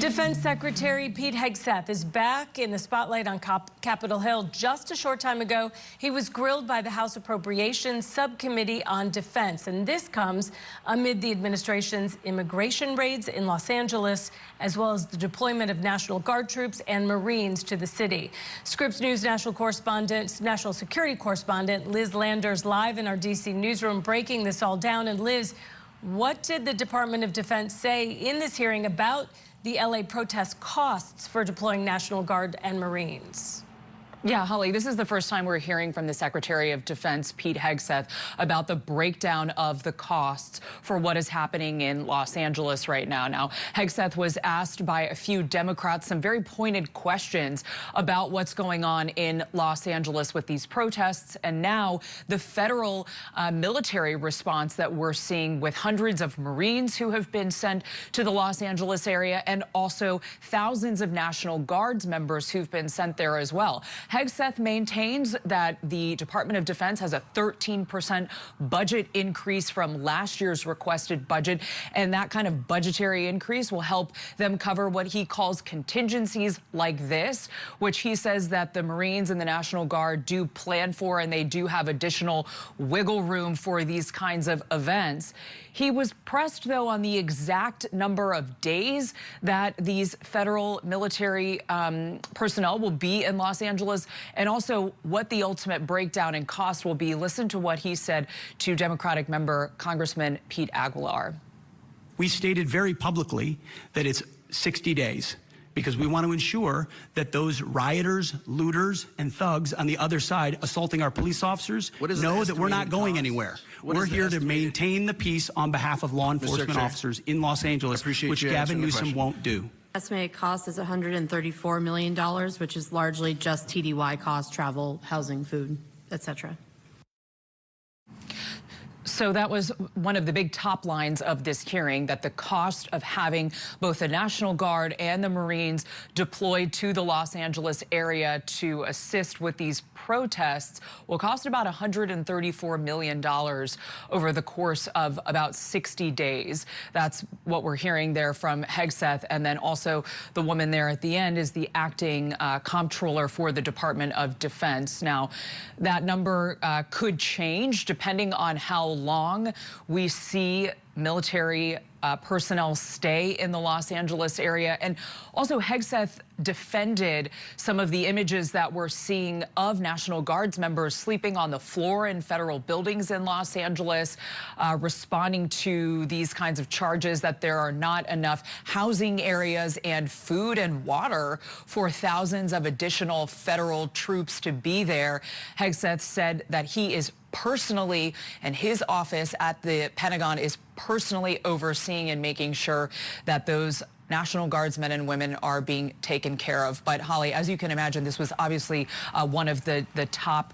Defense Secretary Pete Hegseth is back in the spotlight on Capitol Hill. Just a short time ago, he was grilled by the House Appropriations Subcommittee on Defense. And this comes amid the administration's immigration raids in Los Angeles, as well as the deployment of National Guard troops and Marines to the city. Scripps News national security correspondent Liz Landers live in our D.C. newsroom breaking this all down. And Liz, what did the Department of Defense say in this hearing about the LA protest costs for deploying National Guard and Marines? Yeah, Holly, this is the first time we're hearing from the Secretary of Defense, Pete Hegseth, about the breakdown of the costs for what is happening in Los Angeles right now. Now, Hegseth was asked by a few Democrats some very pointed questions about what's going on in Los Angeles with these protests, and now the federal military response that we're seeing with hundreds of Marines who have been sent to the Los Angeles area, and also thousands of National Guards members who've been sent there as well. Hegseth maintains that the Department of Defense has a 13% budget increase from last year's requested budget, and that kind of budgetary increase will help them cover what he calls contingencies like this, which he says that the Marines and the National Guard do plan for, and they do have additional wiggle room for these kinds of events. He was pressed, though, on the exact number of days that these federal military personnel will be in Los Angeles, and also what the ultimate breakdown in cost will be. Listen to what he said to Democratic member Congressman Pete Aguilar. We stated very publicly that it's 60 days. Because we want to ensure that those rioters, looters, and thugs on the other side assaulting our police officers know that we're not going anywhere. We're here to maintain the peace on behalf of law enforcement officers in Los Angeles, which Gavin Newsom won't do. Estimated cost is $134 million, which is largely just TDY costs, travel, housing, food, etc. So that was one of the big top lines of this hearing, that the cost of having both the National Guard and the Marines deployed to the Los Angeles area to assist with these protests will cost about $134 million over the course of about 60 days. That's what we're hearing there from Hegseth. And then also the woman there at the end is the acting comptroller for the Department of Defense. Now, that number could change depending on how long we see military personnel stay in the Los Angeles area. And also Hegseth defended some of the images that we're seeing of National Guards members sleeping on the floor in federal buildings in Los Angeles, responding to these kinds of charges that there are not enough housing areas and food and water for thousands of additional federal troops to be there. Hegseth said that he is personally, and his office at the Pentagon is personally overseeing and making sure that those National Guards men and women are being taken care of. But Holly, as you can imagine, this was obviously one of the top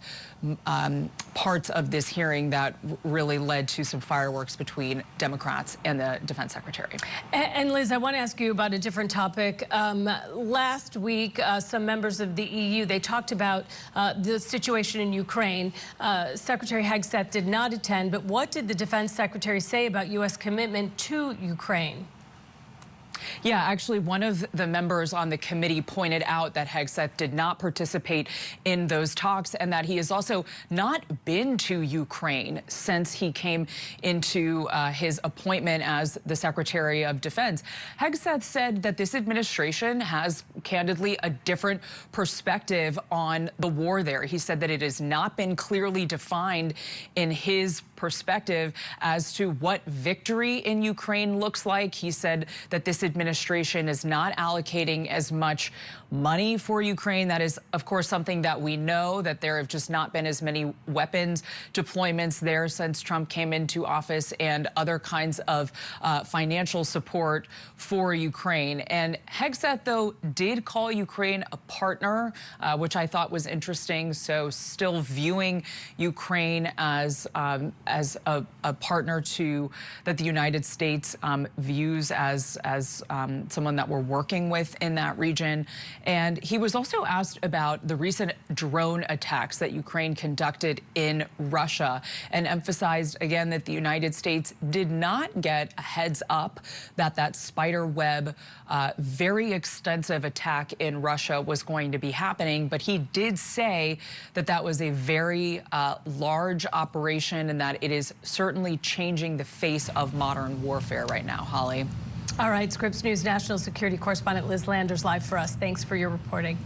parts of this hearing that really led to some fireworks between Democrats and the Defense Secretary. And Liz, I want to ask you about a different topic. Last week, some members of the EU, they talked about the situation in Ukraine. Secretary Hegseth did not attend, but what did the Defense Secretary say about U.S. commitment to Ukraine? Yeah, actually, one of the members on the committee pointed out that Hegseth did not participate in those talks, and that he has also not been to Ukraine since he came into his appointment as the Secretary of Defense. Hegseth said that this administration has, candidly, a different perspective on the war there. He said that it has not been clearly defined in his perspective as to what victory in Ukraine looks like. He said that this administration is not allocating as much money for Ukraine. That is, of course, something that we know, that there have just not been as many weapons deployments there since Trump came into office, and other kinds of financial support for Ukraine. And Hegseth, though, did call Ukraine a partner, which I thought was interesting. So still viewing Ukraine as a partner that the United States views as as someone that we're working with in that region. And he was also asked about the recent drone attacks that Ukraine conducted in Russia, and emphasized again that the United States did not get a heads up that that spider web, very extensive attack in Russia was going to be happening. But he did say that that was a very large operation and that it is certainly changing the face of modern warfare right now. Holly. All right, Scripps News national security correspondent Liz Landers live for us. Thanks for your reporting.